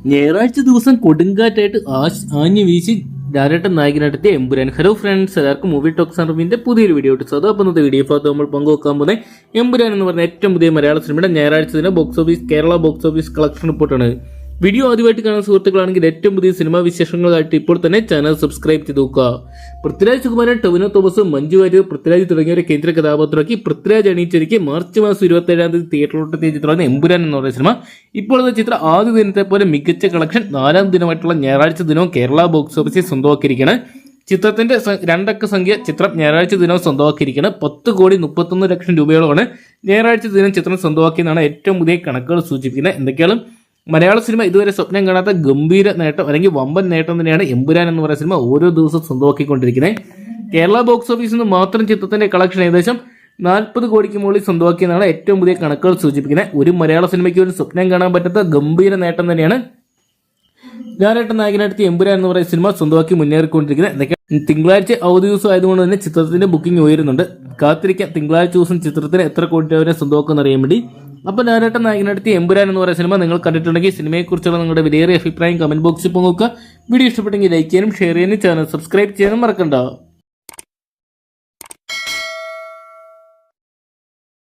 ഞായറാഴ്ച ദിവസം കൊടുങ്കാറ്റായിട്ട് ആഞ്ഞു വീശി ലാലേട്ടൻ നായകനായിട്ടെത്തിയ എമ്പുരാൻ. ഹലോ ഫ്രണ്ട്സ്, എല്ലാവർക്കും മൂവി ടോക്സ് അറിവിന്റെ പുതിയൊരു വീഡിയോ ഇട്ടു. അപ്പോൾ ഇന്നത്തെ വീഡിയോ ഭാഗത്ത് നമ്മൾ പങ്കുവെക്കാൻ പോകുന്നത് എമ്പുരാൻ എന്ന് പറഞ്ഞ ഏറ്റവും പുതിയ മലയാള സിനിമയുടെ ഞായറാഴ്ച ദിന കേരള ബോക്സ് ഓഫീസ് കളക്ഷൻ റിപ്പോർട്ടാണ്. വീഡിയോ ആദ്യമായിട്ട് കാണുന്ന സുഹൃത്തുക്കളാണെങ്കിൽ ഏറ്റവും പുതിയ സിനിമാ വിശേഷങ്ങളായിട്ട് ഇപ്പോൾ തന്നെ ചാനൽ സബ്സ്ക്രൈബ് ചെയ്ത് നോക്കുക. പൃഥ്വിരാജ് സുകുമാരൻ, ടൊവിനോ തോമസ്, മഞ്ജു വാര്യർ, പൃഥ്വിരാജ് തുടങ്ങിയവരെ കേന്ദ്ര കഥാപാത്രമാക്കി പൃഥ്വിരാജ് അണിയിച്ചൊരുക്കി മാർച്ച് മാസം 27 തിയേറ്ററിലോട്ടെത്തിയ ചിത്രമാണ് എമ്പുരാൻ എന്ന് പറയുന്ന സിനിമ. ഇപ്പോഴത്തെ ചിത്രം ആദ്യ ദിനത്തെ പോലെ മികച്ച കളക്ഷൻ 4ാം ദിനമായിട്ടുള്ള ഞായറാഴ്ച ദിനവും കേരള ബോക്സ് ഓഫീസിൽ സ്വന്തമാക്കിയിരിക്കുകയാണ്. ചിത്രത്തിന്റെ 2 അക്ക സംഖ്യ ചിത്രം ഞായറാഴ്ച ദിനം സ്വന്തമാക്കിയിരിക്കുന്നത് 10,31,00,000 രൂപയോളമാണ് ഞായറാഴ്ച ദിനം ചിത്രം സ്വന്തമാക്കിയെന്നാണ് ഏറ്റവും പുതിയ കണക്കുകൾ സൂചിപ്പിക്കുന്നത്. എന്തൊക്കെയാണ് മലയാള സിനിമ ഇതുവരെ സ്വപ്നം കാണാത്ത ഗംഭീര നേട്ടം അല്ലെങ്കിൽ വമ്പൻ നേട്ടം തന്നെയാണ് എമ്പുരാൻ എന്ന് പറയുന്ന സിനിമ ഓരോ ദിവസവും സ്വന്തമാക്കിക്കൊണ്ടിരിക്കുന്നത്. കേരള ബോക്സ് ഓഫീസിൽ നിന്ന് മാത്രം ചിത്രത്തിന്റെ കളക്ഷൻ ഏകദേശം 40 കോടിക്ക് മുകളിൽ സ്വന്തമാക്കിയെന്നാണ് ഏറ്റവും പുതിയ കണക്കുകൾ സൂചിപ്പിക്കുന്നത്. ഒരു മലയാള സിനിമയ്ക്ക് ഒരു സ്വപ്നം കാണാൻ പറ്റാത്ത ഗംഭീര നേട്ടം തന്നെയാണ് ലാലേട്ടൻ നായകനായിട്ട് എമ്പുരാൻ എന്ന് പറയുന്ന സിനിമ സ്വന്തമാക്കി മുന്നേറിക്കൊണ്ടിരിക്കുന്നത്. എന്തൊക്കെ തിങ്കളാഴ്ച അവധി ദിവസം ആയതുകൊണ്ട് തന്നെ ചിത്രത്തിന്റെ ബുക്കിംഗ് ഉയരുന്നുണ്ട്. കാത്തിരിക്കാം തിങ്കളാഴ്ച ദിവസം ചിത്രത്തിന് എത്ര കോടി രൂപ സ്വന്തമാക്കുമെന്ന് അറിയാൻ വേണ്ടി. അപ്പോൾ ലാലേട്ടൻ നായകനായിട്ട് എമ്പുരാൻ എന്ന് പറയുന്ന സിനിമ നിങ്ങൾ കണ്ടിട്ടുണ്ടെങ്കിൽ സിനിമയെക്കുറിച്ചുള്ള നിങ്ങളുടെ വിലയേറിയ അഭിപ്രായം കമന്റ് ബോക്സിൽ പങ്കുവെക്കുക. വീഡിയോ ഇഷ്ടപ്പെട്ടെങ്കിൽ ലൈക്ക് ചെയ്യാനും ഷെയർ ചെയ്യാനും ചാനൽ സബ്സ്ക്രൈബ് ചെയ്യാനും മറക്കണ്ട.